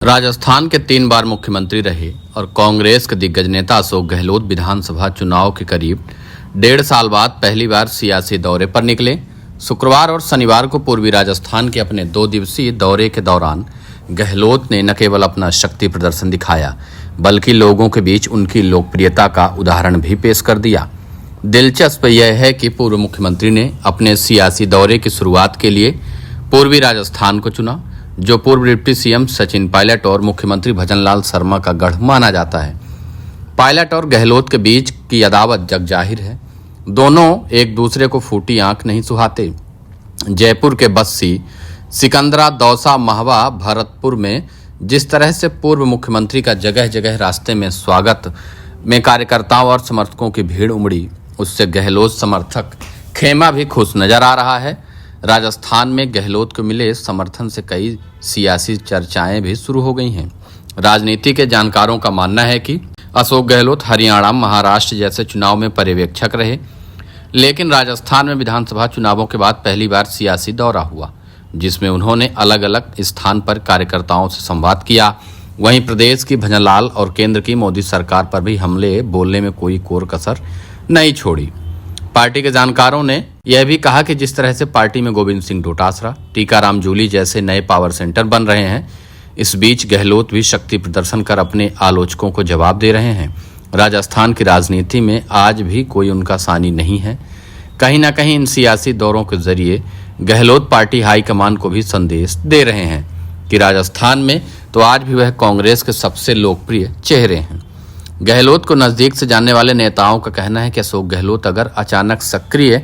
राजस्थान के 3 बार मुख्यमंत्री रहे और कांग्रेस के दिग्गज नेता अशोक गहलोत विधानसभा चुनाव के करीब 1.5 साल बाद पहली बार सियासी दौरे पर निकले। शुक्रवार और शनिवार को पूर्वी राजस्थान के अपने 2 दिवसीय दौरे के दौरान गहलोत ने न केवल अपना शक्ति प्रदर्शन दिखाया बल्कि लोगों के बीच उनकी लोकप्रियता का उदाहरण भी पेश कर दिया। दिलचस्प यह है कि पूर्व मुख्यमंत्री ने अपने सियासी दौरे की शुरुआत के लिए पूर्वी राजस्थान को चुना, जो पूर्व डिप्टी सीएम सचिन पायलट और मुख्यमंत्री भजनलाल शर्मा का गढ़ माना जाता है। पायलट और गहलोत के बीच की अदावत जग जाहिर है। दोनों एक दूसरे को फूटी आंख नहीं सुहाते। जयपुर के बस्सी, सिकंदरा, दौसा, महवा, भरतपुर में जिस तरह से पूर्व मुख्यमंत्री का जगह जगह रास्ते में स्वागत में कार्यकर्ताओं और समर्थकों की भीड़ उमड़ी, उससे गहलोत समर्थक खेमा भी खुश नजर आ रहा है। राजस्थान में गहलोत को मिले समर्थन से कई सियासी चर्चाएं भी शुरू हो गई हैं। राजनीति के जानकारों का मानना है कि अशोक गहलोत हरियाणा, महाराष्ट्र जैसे चुनाव में पर्यवेक्षक रहे, लेकिन राजस्थान में विधानसभा चुनावों के बाद पहली बार सियासी दौरा हुआ, जिसमें उन्होंने अलग अलग स्थान पर कार्यकर्ताओं से संवाद किया। वहीं प्रदेश की भजनलाल और केंद्र की मोदी सरकार पर भी हमले बोलने में कोई कोर कसर नहीं छोड़ी। पार्टी के जानकारों ने यह भी कहा कि जिस तरह से पार्टी में गोविंद सिंह डोटासरा, टीकाराम जूली जैसे नए पावर सेंटर बन रहे हैं, इस बीच गहलोत भी शक्ति प्रदर्शन कर अपने आलोचकों को जवाब दे रहे हैं। राजस्थान की राजनीति में आज भी कोई उनका सानी नहीं है। कहीं न कहीं इन सियासी दौरों के जरिए गहलोत पार्टी हाईकमान को भी संदेश दे रहे हैं कि राजस्थान में तो आज भी वह कांग्रेस के सबसे लोकप्रिय चेहरे हैं। गहलोत को नजदीक से जानने वाले नेताओं का कहना है कि अशोक गहलोत अगर अचानक सक्रिय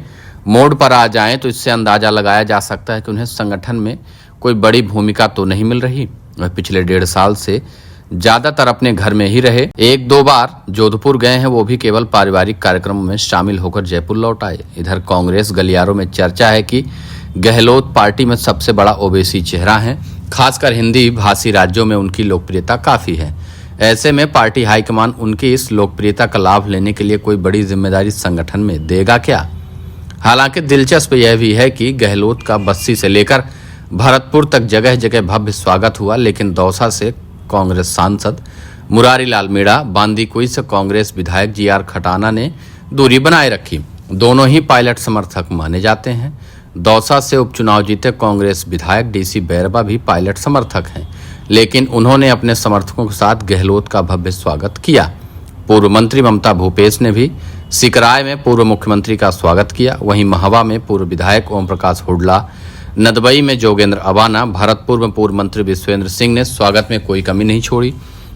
मोड पर आ जाएं तो इससे अंदाजा लगाया जा सकता है कि उन्हें संगठन में कोई बड़ी भूमिका तो नहीं मिल रही। वह पिछले 1.5 साल से ज्यादातर अपने घर में ही रहे। 1-2 बार जोधपुर गए हैं, वो भी केवल पारिवारिक कार्यक्रमों में शामिल होकर जयपुर लौट आए। इधर कांग्रेस गलियारों में चर्चा है कि गहलोत पार्टी में सबसे बड़ा ओबीसी चेहरा है। खासकर हिंदी भाषी राज्यों में उनकी लोकप्रियता काफी है। ऐसे में पार्टी हाईकमान उनकी इस लोकप्रियता का लाभ लेने के लिए कोई बड़ी जिम्मेदारी संगठन में देगा क्या? हालांकि दिलचस्प यह भी है कि गहलोत का बस्सी से लेकर भरतपुर तक जगह जगह भव्य स्वागत हुआ, लेकिन दौसा से कांग्रेस सांसद मुरारी लाल मीणा, बांदीकुई से कांग्रेस विधायक जीआर खटाना ने दूरी बनाए रखी। दोनों ही पायलट समर्थक माने जाते हैं। दौसा से उपचुनाव जीते कांग्रेस विधायक डीसी बैरबा भी पायलट समर्थक हैं, लेकिन उन्होंने अपने समर्थकों के साथ गहलोत का भव्य स्वागत किया। पूर्व मंत्री ममता भूपेश ने भी सिकराय में पूर्व मुख्यमंत्री का स्वागत किया। वहीं महवा में पूर्व विधायक ओम प्रकाश हुड्डा, नदबई में जोगेंद्र अवाना, भरतपुर में पूर्व मंत्री विश्वेंद्र सिंह ने स्वागत में कोई कमी नहीं छोड़ी।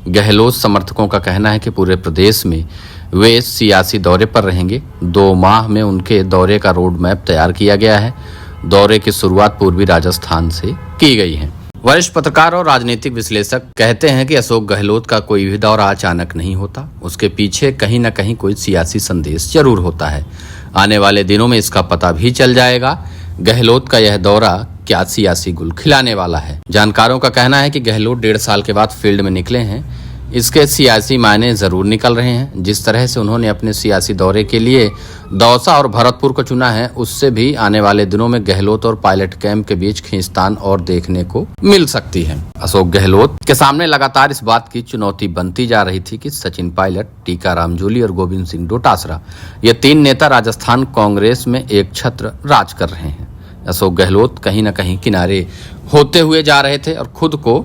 गहलोत समर्थकों का कहना है कि पूरे प्रदेश में वे सियासी दौरे पर रहेंगे। 2 माह में उनके दौरे का रोड मैप तैयार किया गया है। दौरे की शुरुआत पूर्वी राजस्थान से की गई है। वरिष्ठ पत्रकार और राजनीतिक विश्लेषक कहते हैं कि अशोक गहलोत का कोई भी दौरा अचानक नहीं होता। उसके पीछे कहीं न कहीं कोई सियासी संदेश जरूर होता है। आने वाले दिनों में इसका पता भी चल जाएगा। गहलोत का यह दौरा क्या सियासी गुल खिलाने वाला है? जानकारों का कहना है कि गहलोत 1.5 साल के बाद फील्ड में निकले हैं। इसके सियासी मायने जरूर निकल रहे हैं। जिस तरह से उन्होंने अपने सियासी दौरे के लिए दौसा और भरतपुर को चुना है, उससे भी आने वाले दिनों में गहलोत और पायलट कैंप के बीच खींचतान और देखने को मिल सकती है। अशोक गहलोत के सामने लगातार इस बात की चुनौती बनती जा रही थी कि सचिन पायलट, टीकाराम जूली और गोविंद सिंह डोटासरा, ये 3 नेता राजस्थान कांग्रेस में एक छत्र राज कर रहे हैं। अशोक गहलोत कहीं न कहीं किनारे होते हुए जा रहे थे और खुद को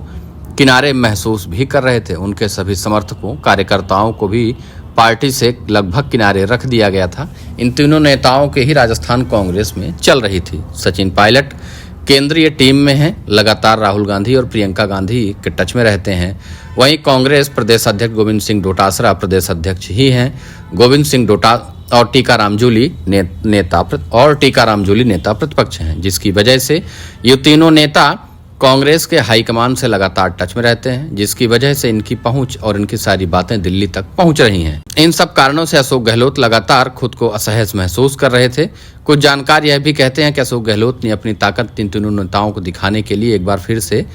किनारे महसूस भी कर रहे थे। उनके सभी समर्थकों, कार्यकर्ताओं को भी पार्टी से लगभग किनारे रख दिया गया था। इन तीनों नेताओं के ही राजस्थान कांग्रेस में चल रही थी। सचिन पायलट केंद्रीय टीम में हैं, लगातार राहुल गांधी और प्रियंका गांधी के टच में रहते हैं। वहीं कांग्रेस प्रदेश अध्यक्ष गोविंद सिंह डोटासरा प्रदेश अध्यक्ष ही हैं। गोविंद सिंह और टीकाराम जूली नेता प्रतिपक्ष हैं, जिसकी वजह से ये तीनों नेता कांग्रेस के हाईकमान से लगातार टच में रहते हैं, जिसकी वजह से इनकी पहुंच और इनकी सारी बातें दिल्ली तक पहुंच रही हैं। इन सब कारणों से अशोक गहलोत लगातार खुद को असहज महसूस कर रहे थे। कुछ जानकार यह भी कहते हैं कि अशोक गहलोत ने अपनी ताकत इन तीनों नेताओं को दिखाने के लिए एक बार फिर से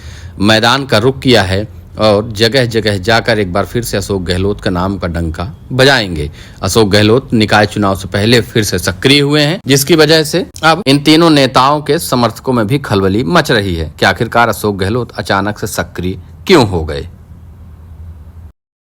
मैदान का रुख किया है और जगह जगह जाकर एक बार फिर से अशोक गहलोत का नाम का डंका बजाएंगे। अशोक गहलोत निकाय चुनाव से पहले फिर से सक्रिय हुए हैं, जिसकी वजह से अब इन तीनों नेताओं के समर्थकों में भी खलबली मच रही है कि आखिरकार अशोक गहलोत अचानक से सक्रिय क्यों हो गए।